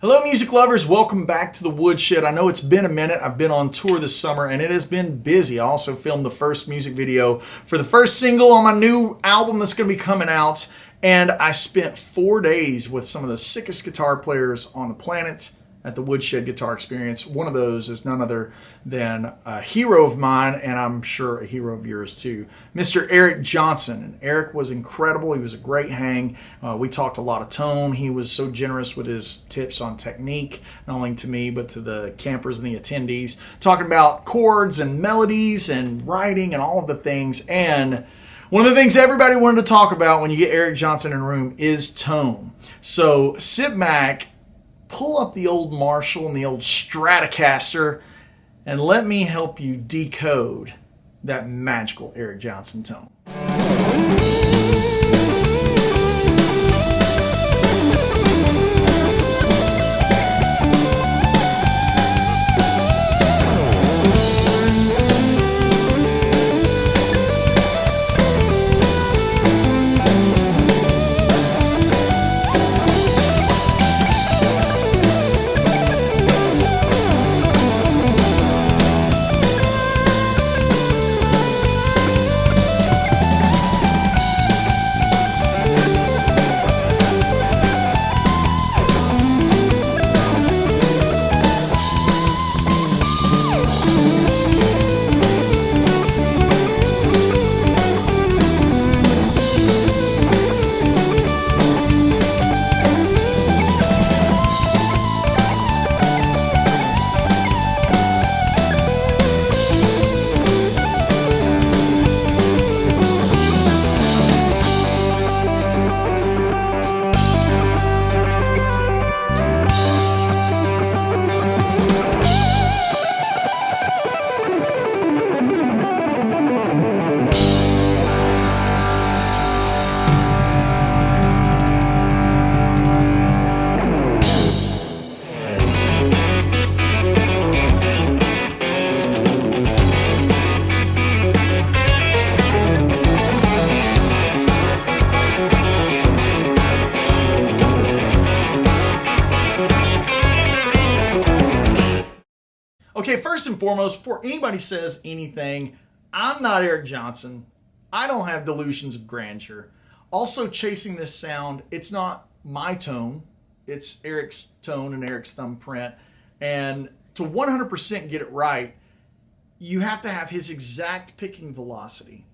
Hello music lovers, welcome back to the Woodshed. I know it's been a minute. I've been on tour this summer and it has been busy. I also filmed the first music video for the first single on my new album that's going to be coming out. And I spent 4 days with some of the sickest guitar players on the planet at the Woodshed Guitar Experience. One of those is none other than a hero of mine, and I'm sure a hero of yours too, Mr. Eric Johnson. And Eric was incredible. He was a great hang. We talked a lot of tone. He was so generous with his tips on technique, not only to me, but to the campers and the attendees, talking about chords and melodies and writing and all of the things. And one of the things everybody wanted to talk about when you get Eric Johnson in a room is tone. So sit back, pull up the old Marshall and the old Stratocaster, and let me help you decode that magical Eric Johnson tone. Okay, first and foremost, before anybody says anything, I'm not Eric Johnson. I don't have delusions of grandeur. Also, chasing this sound, it's not my tone. It's Eric's tone and Eric's thumbprint. And to 100% get it right, you have to have his exact picking velocity.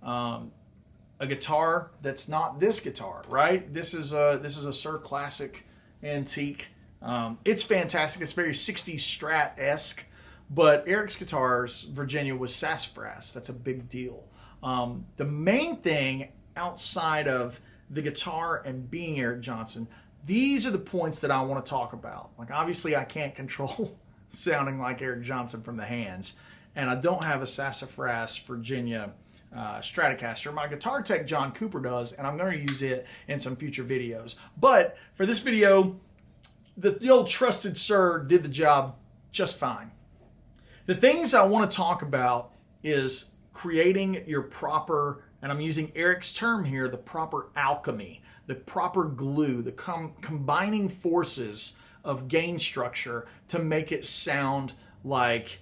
A guitar that's not this guitar, right? This is a Sir Classic Antique. It's fantastic. It's very 60s Strat-esque, but Eric's guitars, Virginia, was sassafras. That's a big deal. The main thing outside of the guitar and being Eric Johnson, these are the points that I want to talk about. Like, obviously, I can't control sounding like Eric Johnson from the hands, and I don't have a sassafras Virginia Stratocaster. My guitar tech, John Cooper, does, and I'm going to use it in some future videos. But for this video, the old trusted sir did the job just fine. The things I want to talk about is creating your proper, and I'm using Eric's term here, the proper alchemy, the proper glue, the combining forces of gain structure to make it sound like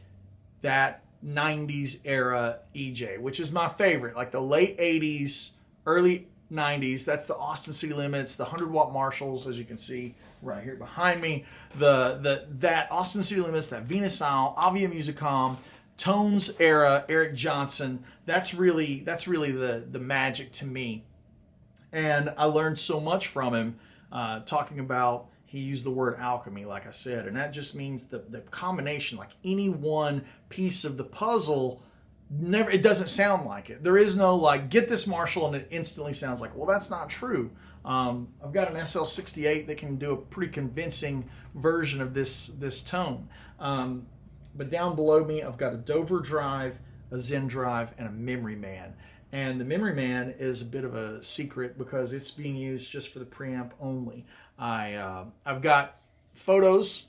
that 90s era EJ, which is my favorite, like the late 80s, early 90s. That's the Austin City Limits, the 100-watt Marshalls, as you can see right here behind me. That Austin City Limits, that Venus Isle, Avia Musicom, Tones era, Eric Johnson. That's really the magic to me. And I learned so much from him, talking about, he used the word alchemy, like I said, and that just means the combination, like any one piece of the puzzle, it doesn't sound like it. There is no like, get this Marshall and it instantly sounds like, well, that's not true. I've got an SL68 that can do a pretty convincing version of this tone. But down below me, I've got a Dover Drive, a Zen Drive, and a Memory Man. And the Memory Man is a bit of a secret because it's being used just for the preamp only. I've got photos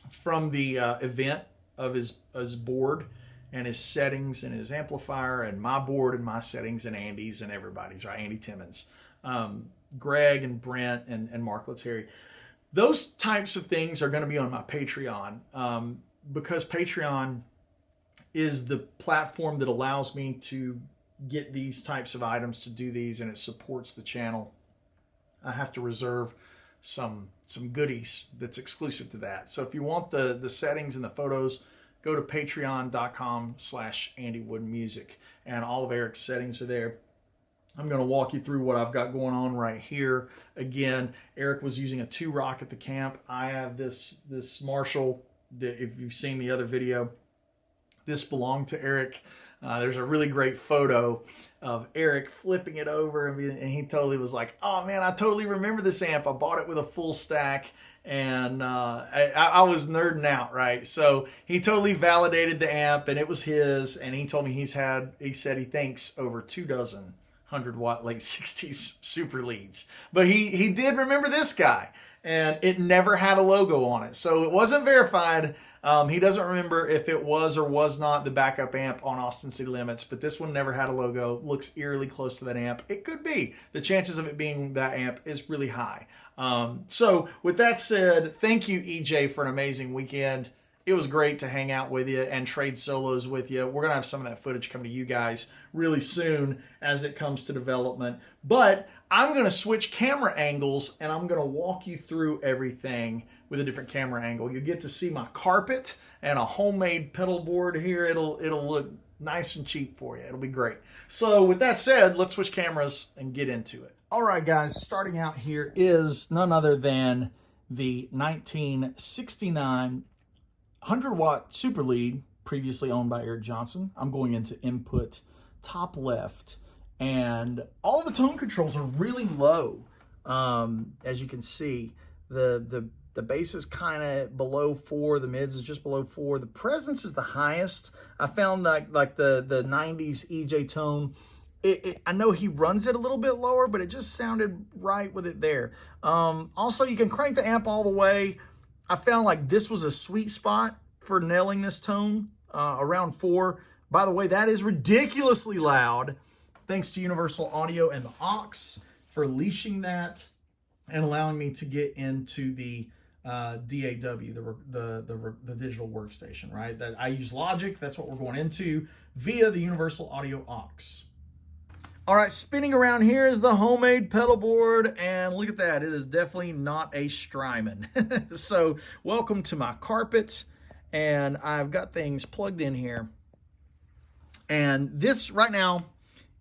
from the event of his board and his settings and his amplifier and my board and my settings and Andy's and everybody's, right? Andy Timmons, Greg and Brent and Mark Lettieri. those types of things are going to be on my Patreon, because Patreon is the platform that allows me to get these types of items, to do these, and it supports the channel. I have to reserve some goodies that's exclusive to that. So if you want the settings and the photos, go to patreon.com/AndyWoodMusic, and all of Eric's settings are there. I'm going to walk you through what I've got going on right here. Again, Eric was using a 2-rock at the camp. I have this Marshall, that if you've seen the other video, this belonged to Eric. There's a really great photo of Eric flipping it over, and he totally was like, oh man, I totally remember this amp. I bought it with a full stack, and I was nerding out, right? So he totally validated the amp, and it was his, and he told me he said he thinks over 24 100-watt late 60s super leads. But he did remember this guy, and it never had a logo on it. So it wasn't verified. He doesn't remember if it was or was not the backup amp on Austin City Limits, but this one never had a logo. Looks eerily close to that amp. It could be. The chances of it being that amp is really high. So with that said, thank you, EJ, for an amazing weekend. It was great to hang out with you and trade solos with you. We're going to have some of that footage come to you guys really soon as it comes to development. But I'm going to switch camera angles, and I'm going to walk you through everything with a different camera angle. You get to see my carpet and a homemade pedal board here. It'll look nice and cheap for you. It'll be great. So with that said, let's switch cameras and get into it. All right, guys, starting out here is none other than the 1969 100-watt Super Lead, previously owned by Eric Johnson. I'm going into input top left, and all the tone controls are really low. As you can see, the bass is kind of below 4, the mids is just below 4, the presence is the highest. I found that like the 90s EJ tone, I know he runs it a little bit lower, but it just sounded right with it there. Also, you can crank the amp all the way. I found like this was a sweet spot for nailing this tone, around 4. By the way, that is ridiculously loud. Thanks to Universal Audio and the aux for leashing that and allowing me to get into the DAW, the digital workstation, right? That I use Logic. That's what we're going into via the Universal Audio aux. All right, spinning around here is the homemade pedal board, and look at that. It is definitely not a Strymon. So welcome to my carpet, and I've got things plugged in here. And this right now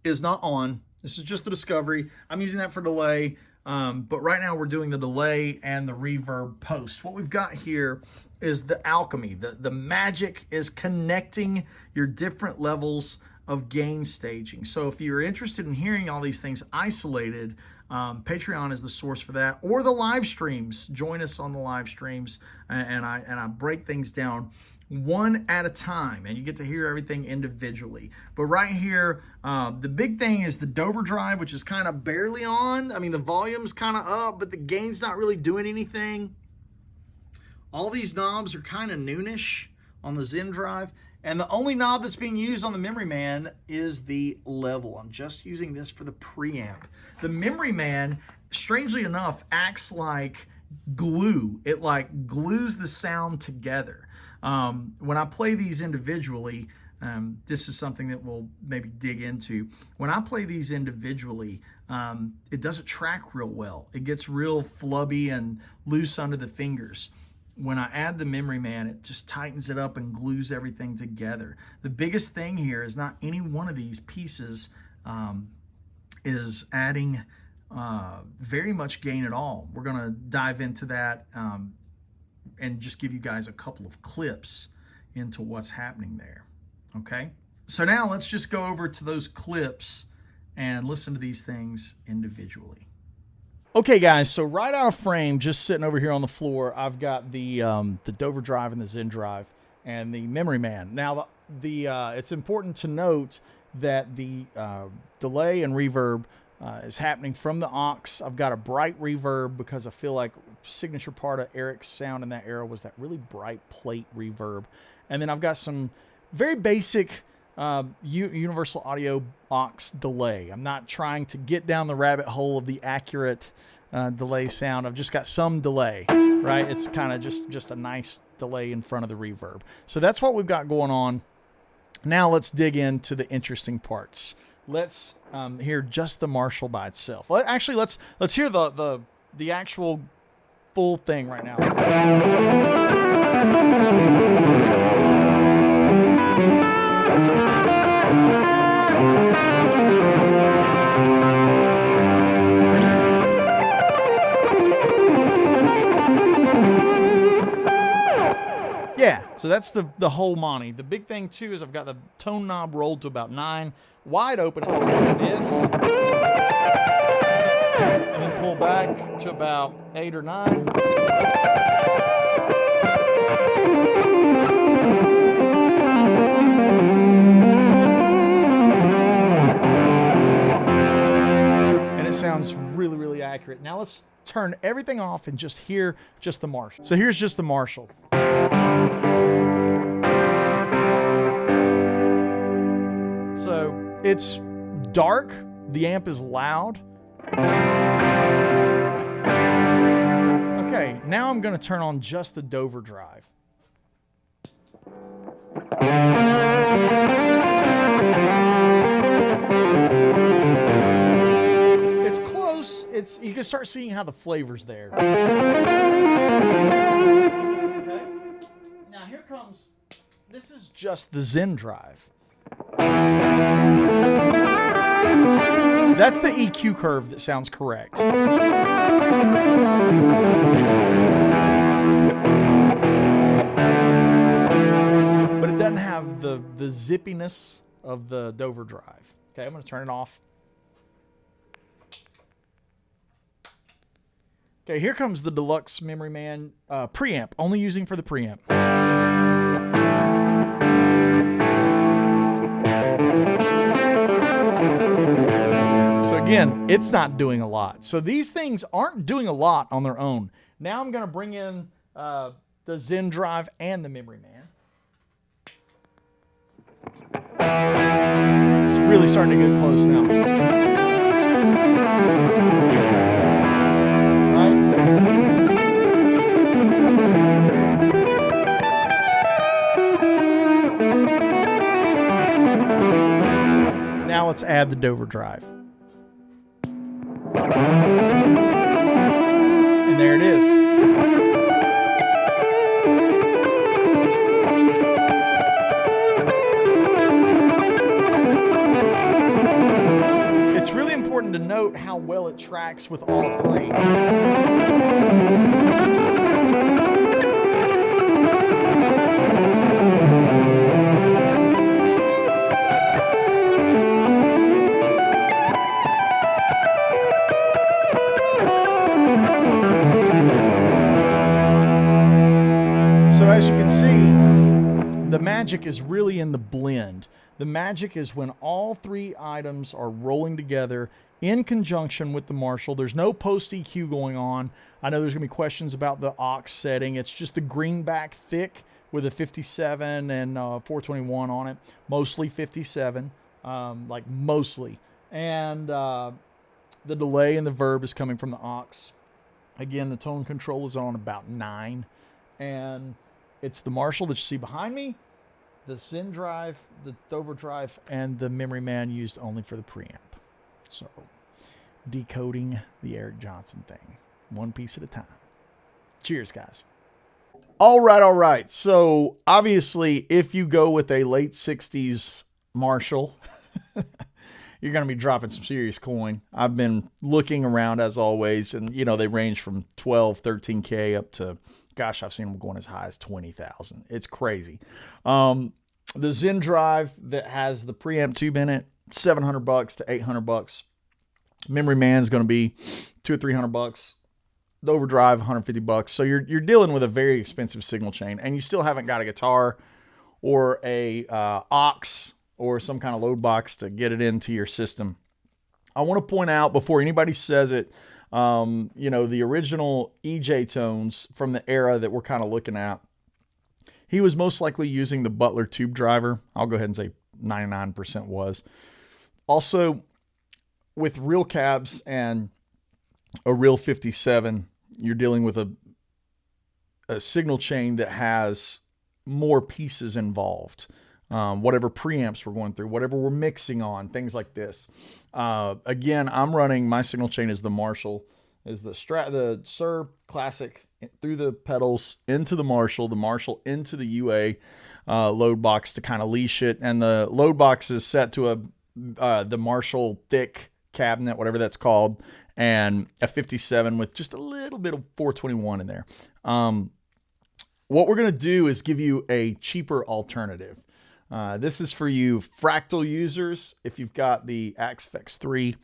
is not on. This is just the Discovery. I'm using that for delay, but right now we're doing the delay and the reverb post. What we've got here is the alchemy. The magic is connecting your different levels of gain staging. So if you're interested in hearing all these things isolated, Patreon is the source for that, or the live streams. Join us on the live streams, and I break things down one at a time, and you get to hear everything individually. But right here, the big thing is the Dover drive, which is kind of barely on. I mean, the volume's kind of up, but the gain's not really doing anything. All these knobs are kind of noonish on the Zen drive. And the only knob that's being used on the Memory Man is the level. I'm just using this for the preamp. The Memory Man, strangely enough, acts like glue. It like glues the sound together. When I play these individually, this is something that we'll maybe dig into. When I play these individually, it doesn't track real well. It gets real flubby and loose under the fingers. When I add the Memory Man, it just tightens it up and glues everything together. The biggest thing here is not any one of these pieces is adding very much gain at all. We're going to dive into that and just give you guys a couple of clips into what's happening there. Okay? So now let's just go over to those clips and listen to these things individually. Okay, guys, so right out of frame, just sitting over here on the floor, I've got the Dover drive and the Zen drive and the Memory Man. Now, it's important to note that the delay and reverb is happening from the aux. I've got a bright reverb because I feel like signature part of Eric's sound in that era was that really bright plate reverb. And then I've got some very basic Universal Audio aux delay. I'm not trying to get down the rabbit hole of the accurate delay sound. I've just got some delay. right? It's kind of just a nice delay in front of the reverb. So that's what we've got going on. Now let's dig into the interesting parts. Let's hear just the Marshall by itself. Actually, let's hear the actual full thing right now. Yeah, so that's the whole Monty. The big thing too is I've got the tone knob rolled to about 9, wide open. It sounds like this, and then pull back to about 8 or 9. And it sounds really, really accurate. Now let's turn everything off and just hear just the Marshall. So here's just the Marshall. So it's dark, the amp is loud. Okay, now I'm going to turn on just the Dover drive. It's close. You can start seeing how the flavor's there. Okay. Now here comes, this is just the Zen drive. That's the EQ curve that sounds correct. But it doesn't have the zippiness of the Dover drive. Okay, I'm going to turn it off. Okay, here comes the Deluxe Memory Man preamp, only using for the preamp. So again, it's not doing a lot. So these things aren't doing a lot on their own. Now I'm going to bring in the Zen drive and the Memory Man. It's really starting to get close now. Right? Now let's add the Dover drive. And there it is. It's really important to note how well it tracks with all three. So as you can see, the magic is really in the blend. The magic is when all three items are rolling together in conjunction with the Marshall. There's no post EQ going on. I know there's going to be questions about the aux setting. It's just the greenback thick with a 57 and 421 on it. Mostly 57, like mostly. And the delay in the verb is coming from the aux. Again, the tone control is on about 9. And it's the Marshall that you see behind me, the Zen drive, the Dover drive, and the Memory Man used only for the preamp. So, decoding the Eric Johnson thing, one piece at a time. Cheers, guys. All right. So, obviously, if you go with a late 60s Marshall, you're going to be dropping some serious coin. I've been looking around, as always, and, you know, they range from 12, 13K up to, gosh, I've seen them going as high as 20,000. It's crazy. The Zen drive that has the preamp tube in it, $700 to $800. Memory Man's going to be $200 or $300. The overdrive, $150. So you're dealing with a very expensive signal chain, and you still haven't got a guitar or a aux or some kind of load box to get it into your system. I want to point out before anybody says it, you know, the original EJ Tones from the era that we're kind of looking at, he was most likely using the Butler tube driver. I'll go ahead and say 99% was. Also, with real cabs and a real 57, you're dealing with a a signal chain that has more pieces involved. Whatever preamps we're going through, whatever we're mixing on, things like this. Again, I'm running, my signal chain is the Marshall, is the Sir Classic through the pedals into the Marshall into the UA load box to kind of leash it. And the load box is set to the Marshall thick cabinet, whatever that's called, and a 57 with just a little bit of 421 in there. What we're going to do is give you a cheaper alternative. This is for you fractal users. If you've got the Axfex 3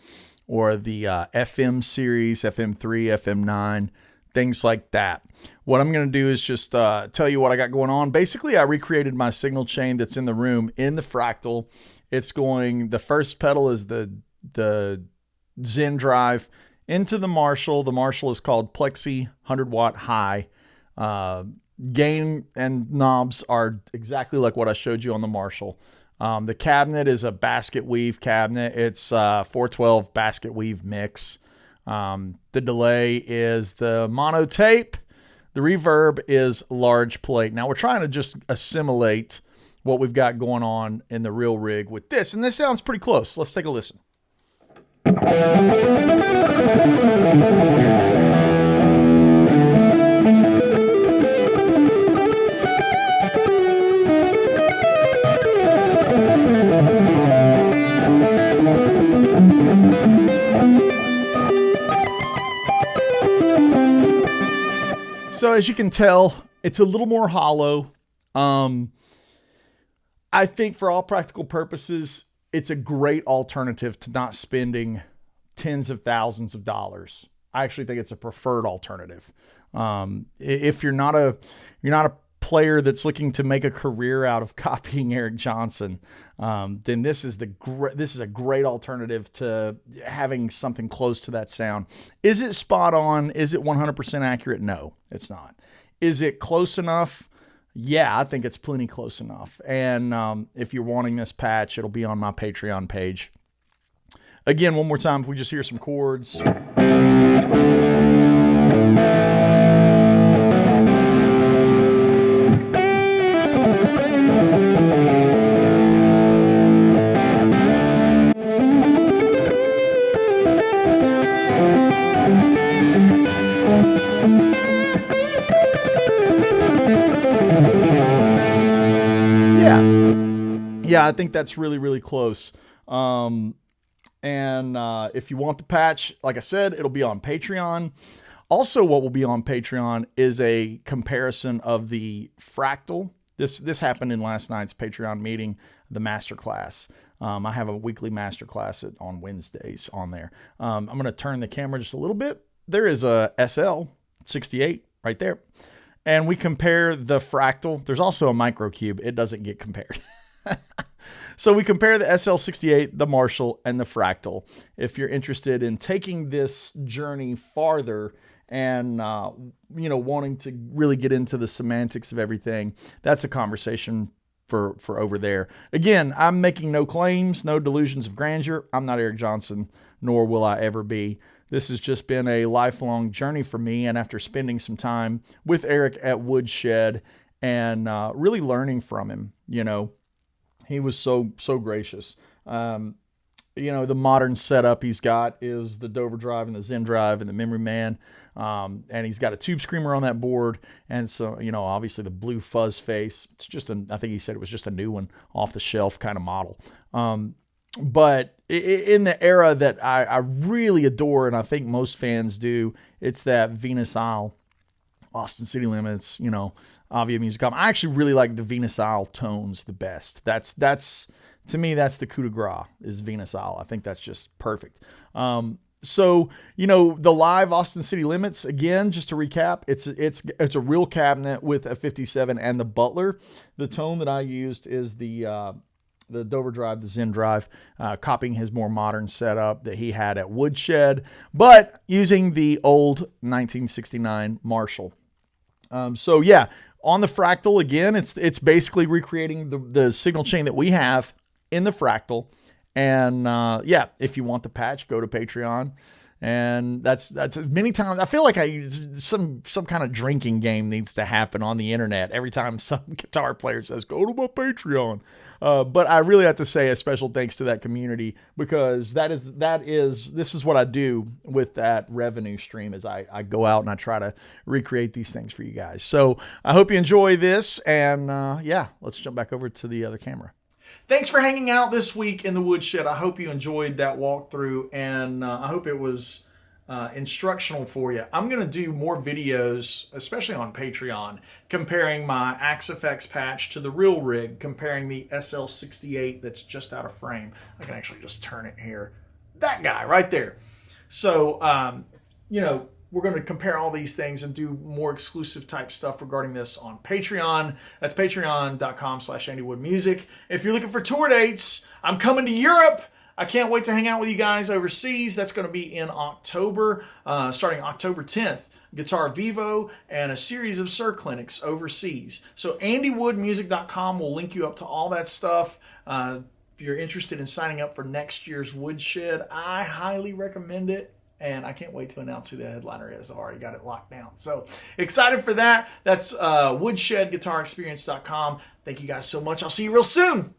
or the FM series, FM3, FM9, things like that. What I'm going to do is just tell you what I got going on. Basically, I recreated my signal chain that's in the room in the fractal. It's going, the first pedal is the Zen drive into the Marshall. The Marshall is called Plexi 100 watt high. Gain and knobs are exactly like what I showed you on the Marshall. The cabinet is a basket weave cabinet. It's 412 basket weave mix. The delay is the mono tape. The reverb is large plate. Now we're trying to just assimilate what we've got going on in the real rig with this, and this sounds pretty close. Let's take a listen. So as you can tell, it's a little more hollow. I think for all practical purposes, it's a great alternative to not spending tens of thousands of dollars. I actually think it's a preferred alternative. If you're not a player that's looking to make a career out of copying Eric Johnson, then this is a great alternative to having something close to that sound. Is it spot on? Is it 100% accurate? No, it's not. Is it close enough? Yeah, I think it's plenty close enough. And if you're wanting this patch, it'll be on my Patreon page. Again, one more time, if we just hear some chords. Yeah, I think that's really, really close. And if you want the patch, like I said, it'll be on Patreon. Also, what will be on Patreon is a comparison of the fractal. This happened in last night's Patreon meeting, the masterclass. I have a weekly masterclass on Wednesdays on there. I'm going to turn the camera just a little bit. There is a SL68 right there. And we compare the fractal. There's also a microcube. It doesn't get compared. So we compare the SL68, the Marshall, and the fractal. If you're interested in taking this journey farther and wanting to really get into the semantics of everything, that's a conversation for over there. Again, I'm making no claims, no delusions of grandeur. I'm not Eric Johnson, nor will I ever be. This has just been a lifelong journey for me, and after spending some time with Eric at Woodshed and really learning from him, he was so gracious. The modern setup he's got is the Dover Drive and the Zen Drive and the Memory Man. And he's got a tube screamer on that board. And so, obviously the blue fuzz face. It's just I think he said it was just a new one off the shelf kind of model. But in the era that I really adore, and I think most fans do, it's that Venus Isle, Austin City Limits, Avia Musicom. I actually really like the Venus Isle tones the best. That's to me, that's the coup de grace is Venus Isle. I think that's just perfect. So, the live Austin City Limits, again, just to recap, it's a real cabinet with a 57 and the Butler. The tone that I used is the Dover Drive, the Zen Drive, copying his more modern setup that he had at Woodshed, but using the old 1969 Marshall. So yeah, on the fractal, again, it's basically recreating the signal chain that we have in the fractal. And if you want the patch, go to Patreon And that's many times I feel like some kind of drinking game needs to happen on the internet every time some guitar player says, go to my Patreon. But I really have to say a special thanks to that community, because this is what I do with that revenue stream, is I go out and I try to recreate these things for you guys. So I hope you enjoy this, and let's jump back over to the other camera. Thanks for hanging out this week in the Woodshed. I hope you enjoyed that walkthrough, and I hope it was instructional for you. I'm going to do more videos, especially on Patreon, comparing my Axe FX patch to the real rig, comparing the SL68 that's just out of frame. I can actually just turn it here. That guy right there. So, we're going to compare all these things and do more exclusive type stuff regarding this on Patreon. That's patreon.com/AndyWoodMusic. If you're looking for tour dates, I'm coming to Europe. I can't wait to hang out with you guys overseas. That's going to be in October, starting October 10th. Guitar Vivo and a series of Sir clinics overseas. So AndyWoodMusic.com will link you up to all that stuff. If you're interested in signing up for next year's Woodshed, I highly recommend it. And I can't wait to announce who the headliner is. I've already got it locked down. So excited for that. That's woodshedguitarexperience.com. Thank you guys so much. I'll see you real soon.